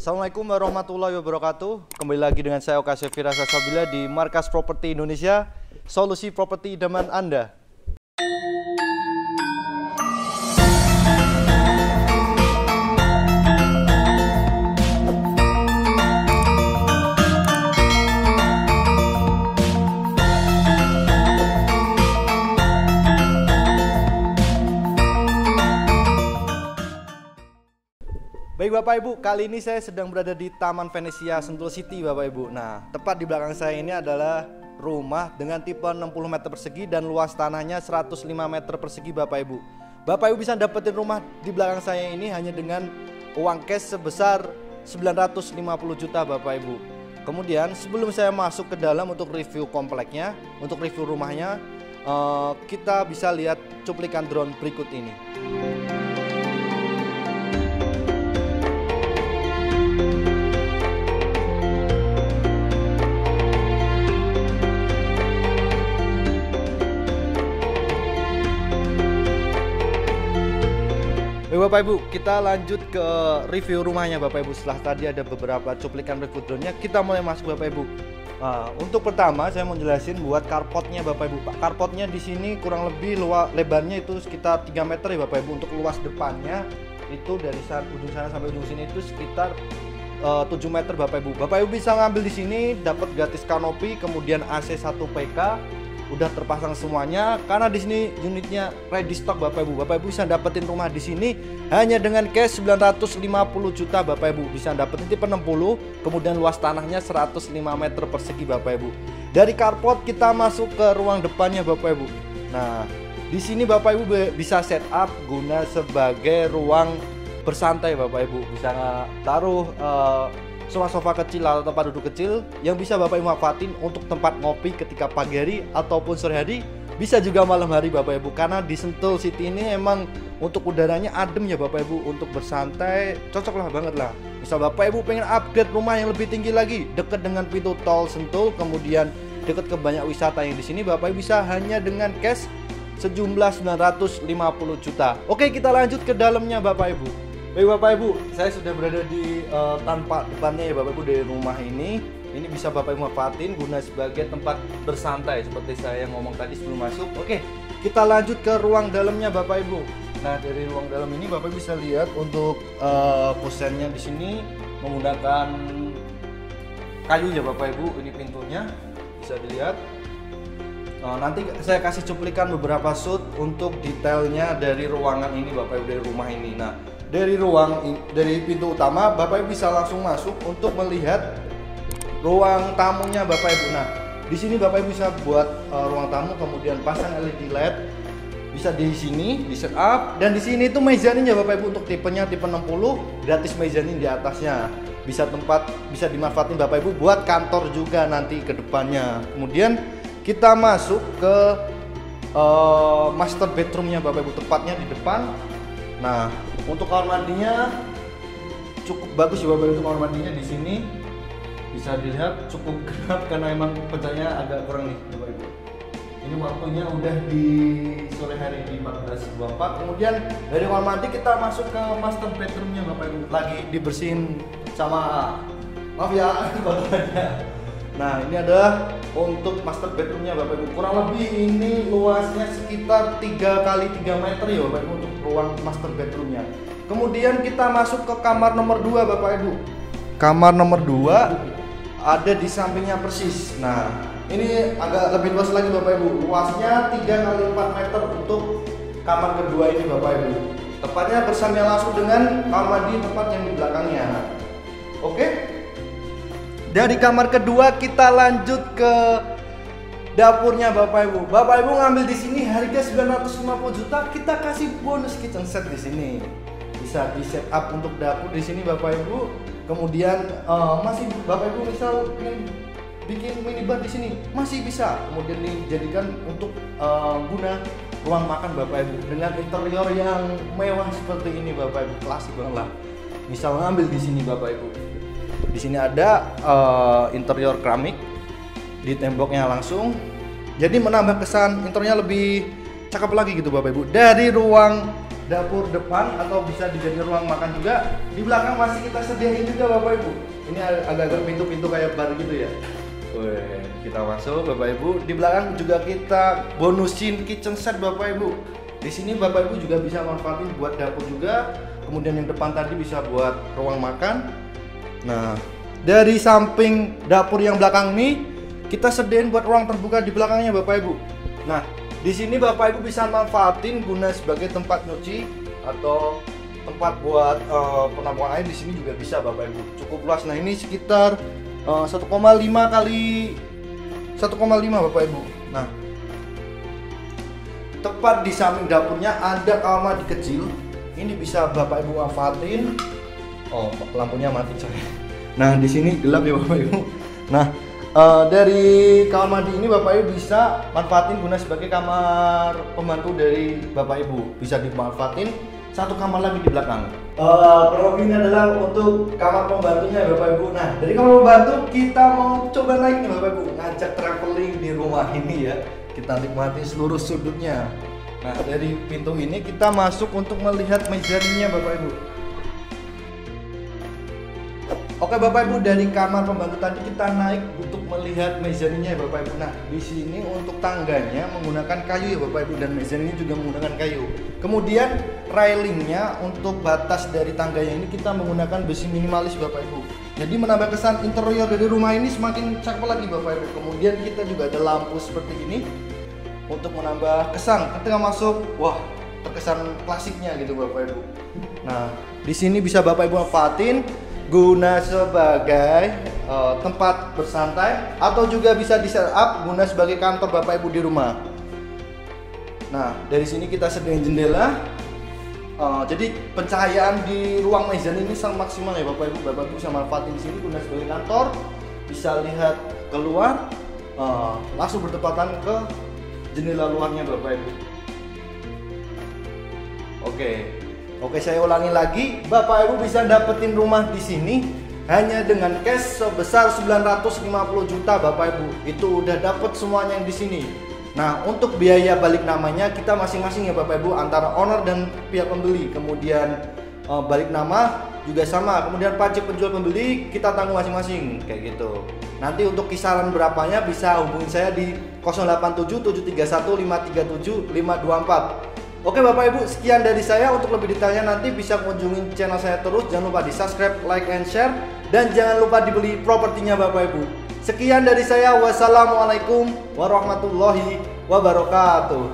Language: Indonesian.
Assalamualaikum warahmatullahi wabarakatuh. Kembali lagi dengan saya Oka Sefira Sasabila di Markas Properti Indonesia, solusi properti idaman Anda. Baik Bapak Ibu, kali ini saya sedang berada di Taman Venesia Sentul City Bapak Ibu. Nah, tepat di belakang saya ini adalah rumah dengan tipe 60 meter persegi dan luas tanahnya 105 meter persegi Bapak Ibu. Bapak Ibu bisa dapetin rumah di belakang saya ini hanya dengan uang cash sebesar 950 juta Bapak Ibu. Kemudian sebelum saya masuk ke dalam untuk review kompleknya, untuk review rumahnya, kita bisa lihat cuplikan drone berikut ini. Bapak Ibu, kita lanjut ke review rumahnya Bapak Ibu. Setelah tadi ada beberapa cuplikan review drone-nya, kita mulai masuk Bapak Ibu. Untuk pertama saya mau jelasin buat carportnya Bapak Ibu. Carportnya di sini kurang lebih lebarnya itu sekitar 3 meter ya Bapak Ibu. Untuk luas depannya itu dari ujung sana sampai ujung sini itu sekitar 7 meter Bapak Ibu. Bapak Ibu bisa ngambil di sini, dapat gratis kanopi, kemudian AC 1 PK. Udah terpasang semuanya karena di sini unitnya ready stock Bapak Ibu. Bapak Ibu bisa dapetin rumah di sini hanya dengan cash 950 juta Bapak Ibu. Bisa dapetin tipe 60, kemudian luas tanahnya 105 meter persegi Bapak Ibu. Dari carport kita masuk ke ruang depannya Bapak Ibu. Nah, di sini Bapak Ibu bisa setup guna sebagai ruang bersantai Bapak Ibu. Bisa taruh sofa-sofa kecil atau tempat duduk kecil yang bisa Bapak Ibu manfaatin untuk tempat ngopi ketika pagi hari ataupun sore hari, bisa juga malam hari Bapak Ibu. Karena di Sentul City ini emang untuk udaranya adem ya Bapak Ibu, untuk bersantai cocok lah banget lah. Misal Bapak Ibu pengen upgrade rumah yang lebih tinggi lagi, dekat dengan pintu tol Sentul, kemudian dekat ke banyak wisata yang di sini, Bapak Ibu bisa hanya dengan cash sejumlah 950 juta. Oke, kita lanjut ke dalamnya Bapak Ibu. Baik Bapak Ibu, saya sudah berada di tampak depannya ya Bapak Ibu dari rumah ini. Ini bisa Bapak Ibu manfaatin guna sebagai tempat bersantai seperti saya ngomong tadi sebelum masuk. Oke, kita lanjut ke ruang dalamnya Bapak Ibu. Nah, dari ruang dalam ini Bapak Ibu bisa lihat untuk kusennya di sini menggunakan kayu ya Bapak Ibu. Ini pintunya bisa dilihat. Nanti saya kasih cuplikan beberapa shoot untuk detailnya dari ruangan ini Bapak Ibu, dari rumah ini. Nah, dari pintu utama Bapak Ibu bisa langsung masuk untuk melihat ruang tamunya Bapak Ibu. Nah, di sini Bapak Ibu bisa buat ruang tamu, kemudian pasang LED LED, bisa di sini di setup, dan di sini itu mezaninnya Bapak Ibu untuk tipenya tipe 60, gratis mezanin di atasnya. Bisa dimanfaatin Bapak Ibu buat kantor juga nanti ke depannya. Kemudian kita masuk ke master bedroomnya Bapak Ibu, tepatnya di depan. Nah, untuk kamar mandinya cukup bagus ya Bapak Ibu. Untuk kamar mandinya di sini bisa dilihat cukup gelap karena emang pencahayaan agak kurang nih Bapak Ibu. Ini waktunya udah di sore hari di 14.24. Kemudian dari kamar mandi kita masuk ke master bedroomnya Bapak Ibu. Lagi dibersihin sama, maaf ya, kotorannya. Nah, ini adalah untuk master bedroomnya Bapak Ibu. Kurang lebih ini luasnya sekitar 3x3 meter ya Bapak Ibu untuk ruang master bedroomnya. Kemudian kita masuk ke kamar nomor 2 Bapak Ibu. Kamar nomor 2 ada di sampingnya persis. Nah, ini agak lebih luas lagi Bapak Ibu. Luasnya 3x4 meter untuk kamar kedua ini Bapak Ibu. Tepatnya bersamaan langsung dengan kamar mandi tempat yang di belakangnya. Oke. Dari kamar kedua kita lanjut ke dapurnya Bapak Ibu. Bapak Ibu ngambil di sini harga 950 juta, kita kasih bonus kitchen set di sini. Bisa di setup untuk dapur di sini Bapak Ibu. Kemudian masih Bapak Ibu misal ingin bikin minibar di sini masih bisa. Kemudian dijadikan untuk guna ruang makan Bapak Ibu dengan interior yang mewah seperti ini Bapak Ibu, klasik banget lah. Misal ngambil di sini Bapak Ibu. Di sini ada interior keramik di temboknya langsung, jadi menambah kesan interiornya lebih cakep lagi gitu Bapak Ibu. Dari ruang dapur depan atau bisa dijadikan ruang makan juga. Di belakang masih kita sediain juga Bapak Ibu. Ini agak-agak pintu-pintu kayak bar gitu ya. Wih, kita masuk Bapak Ibu. Di belakang juga kita bonusin kitchen set Bapak Ibu. Di sini Bapak Ibu juga bisa manfaatin buat dapur juga. Kemudian yang depan tadi bisa buat ruang makan. Nah, dari samping dapur yang belakang ini kita sediain buat ruang terbuka di belakangnya Bapak Ibu. Nah, di sini Bapak Ibu bisa manfaatin guna sebagai tempat nyuci atau tempat buat penampungan air. Di sini juga bisa Bapak Ibu. Cukup luas. Nah, ini sekitar 1,5 kali 1,5 Bapak Ibu. Nah, tepat di samping dapurnya ada kamar mandi kecil. Ini bisa Bapak Ibu manfaatin. Oh, lampunya mati coy. Nah, di sini gelap ya Bapak Ibu. Nah, dari kamar mandi ini Bapak Ibu bisa manfaatin guna sebagai kamar pembantu dari Bapak Ibu. Bisa dimanfaatin satu kamar lagi di belakang. Terlebihnya adalah untuk kamar pembantunya Bapak Ibu. Nah, dari kamar pembantu kita mau coba naik nih Bapak Ibu, ngajak traveling di rumah ini ya. Kita nikmati seluruh sudutnya. Nah, dari pintu ini kita masuk untuk melihat mezanine Bapak Ibu. Oke Bapak Ibu, dari kamar pembantu tadi kita naik untuk melihat mezanine Bapak Ibu. Nah, di sini untuk tangganya menggunakan kayu ya Bapak Ibu, dan mezanine juga menggunakan kayu. Kemudian railingnya untuk batas dari tangganya ini kita menggunakan besi minimalis Bapak Ibu. Jadi menambah kesan interior dari rumah ini semakin cakep lagi Bapak Ibu. Kemudian kita juga ada lampu seperti ini untuk menambah kesan ketika masuk. Wah, terkesan klasiknya gitu Bapak Ibu. Nah, di sini bisa Bapak Ibu manfaatin guna sebagai tempat bersantai atau juga bisa di setup guna sebagai kantor Bapak Ibu di rumah. Nah, dari sini kita sediain jendela. Jadi pencahayaan di ruang mezzanine ini sangat maksimal ya Bapak Ibu. Bapak Ibu bisa manfaatin di sini guna sebagai kantor, bisa lihat keluar, langsung bertepatan ke jendela luarnya Bapak Ibu. Oke, saya ulangi lagi, Bapak Ibu bisa dapetin rumah di sini hanya dengan cash sebesar 950 juta Bapak Ibu. Itu udah dapet semuanya yang di sini. Nah, untuk biaya balik namanya kita masing-masing ya Bapak Ibu, antara owner dan pihak pembeli. Kemudian balik nama juga sama. Kemudian pajak penjual pembeli kita tanggung masing-masing kayak gitu. Nanti untuk kisaran berapanya bisa hubungi saya di 087 731 537 524. Oke Bapak Ibu, sekian dari saya. Untuk lebih detailnya nanti bisa kunjungi channel saya terus. Jangan lupa di subscribe, like, and share. Dan jangan lupa dibeli propertinya Bapak Ibu. Sekian dari saya. Wassalamualaikum warahmatullahi wabarakatuh.